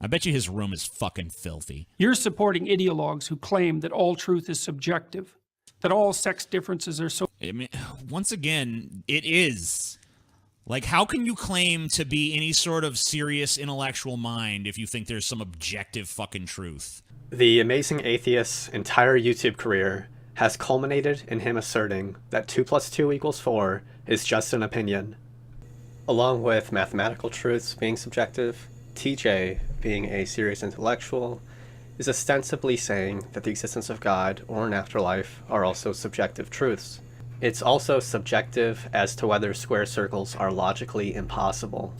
I bet you his room is fucking filthy. You're supporting ideologues who claim that all truth is subjective, that all sex differences are so... I mean, once again, it is. Like, how can you claim to be any sort of serious intellectual mind if you think there's some objective fucking truth? The Amazing Atheist's entire YouTube career has culminated in him asserting that 2 + 2 = 4 is just an opinion. Along with mathematical truths being subjective, TJ, being a serious intellectual, is ostensibly saying that the existence of God or an afterlife are also subjective truths. It's also subjective as to whether square circles are logically impossible.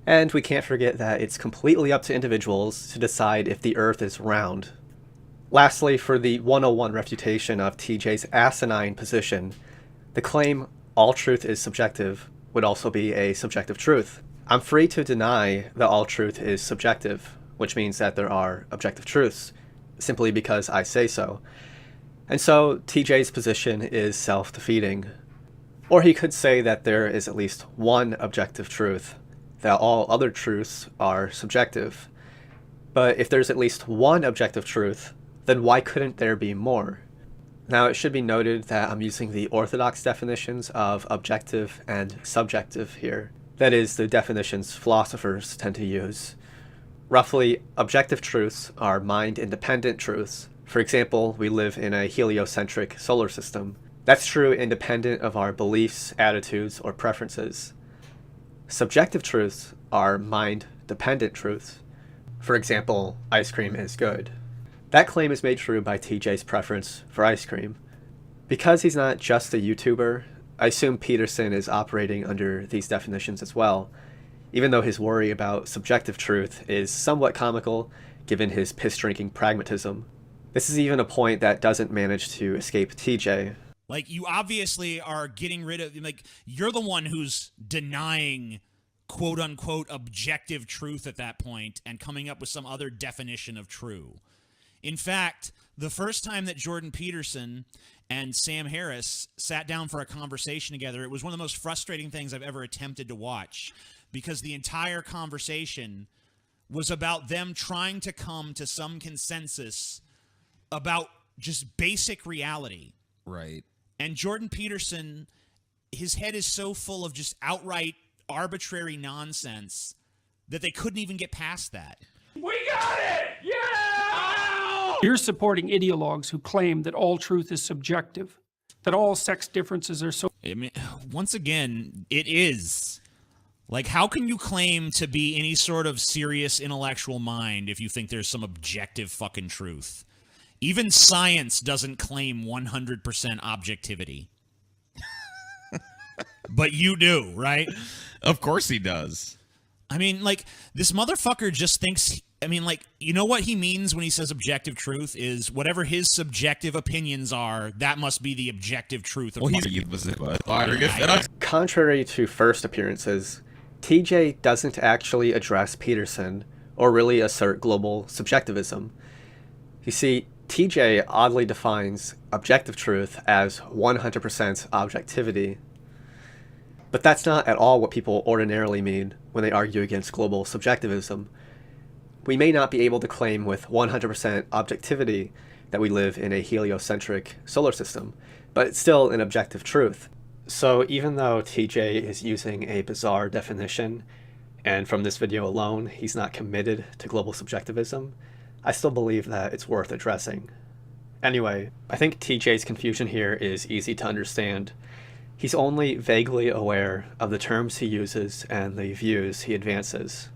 And we can't forget that it's completely up to individuals to decide if the Earth is round. Lastly, for the 101 refutation of TJ's asinine position, the claim all truth is subjective would also be a subjective truth. I'm free to deny that all truth is subjective, which means that there are objective truths, simply because I say so. And so TJ's position is self-defeating. Or he could say that there is at least one objective truth, that all other truths are subjective. But if there's at least one objective truth, then why couldn't there be more? Now, it should be noted that I'm using the orthodox definitions of objective and subjective here. That is, the definitions philosophers tend to use. Roughly, objective truths are mind-independent truths. For example, we live in a heliocentric solar system. That's true independent of our beliefs, attitudes, or preferences. Subjective truths are mind-dependent truths. For example, ice cream is good. That claim is made true by TJ's preference for ice cream. Because he's not just a YouTuber, I assume Peterson is operating under these definitions as well, even though his worry about subjective truth is somewhat comical given his piss-drinking pragmatism. This is even a point that doesn't manage to escape TJ. Like, you obviously are getting rid of, like, you're the one who's denying quote-unquote objective truth at that point and coming up with some other definition of true. In fact, the first time that Jordan Peterson and Sam Harris sat down for a conversation together, it was one of the most frustrating things I've ever attempted to watch, because the entire conversation was about them trying to come to some consensus about just basic reality. Right. And Jordan Peterson, his head is so full of just outright arbitrary nonsense that they couldn't even get past that. We got it! Yeah! You're supporting ideologues who claim that all truth is subjective, that all sex differences are so... I mean, once again, it is. Like, how can you claim to be any sort of serious intellectual mind if you think there's some objective fucking truth? Even science doesn't claim 100% objectivity. But you do, right? Of course he does. I mean, like, this motherfucker just thinks... I mean, like, you know what he means when he says objective truth is whatever his subjective opinions are, that must be the objective truth. Of Contrary to first appearances, TJ doesn't actually address Peterson or really assert global subjectivism. You see, TJ oddly defines objective truth as 100% objectivity. But that's not at all what people ordinarily mean when they argue against global subjectivism. We may not be able to claim with 100% objectivity that we live in a heliocentric solar system, but it's still an objective truth. So even though TJ is using a bizarre definition, and from this video alone he's not committed to global subjectivism, I still believe that it's worth addressing. Anyway, I think TJ's confusion here is easy to understand. He's only vaguely aware of the terms he uses and the views he advances.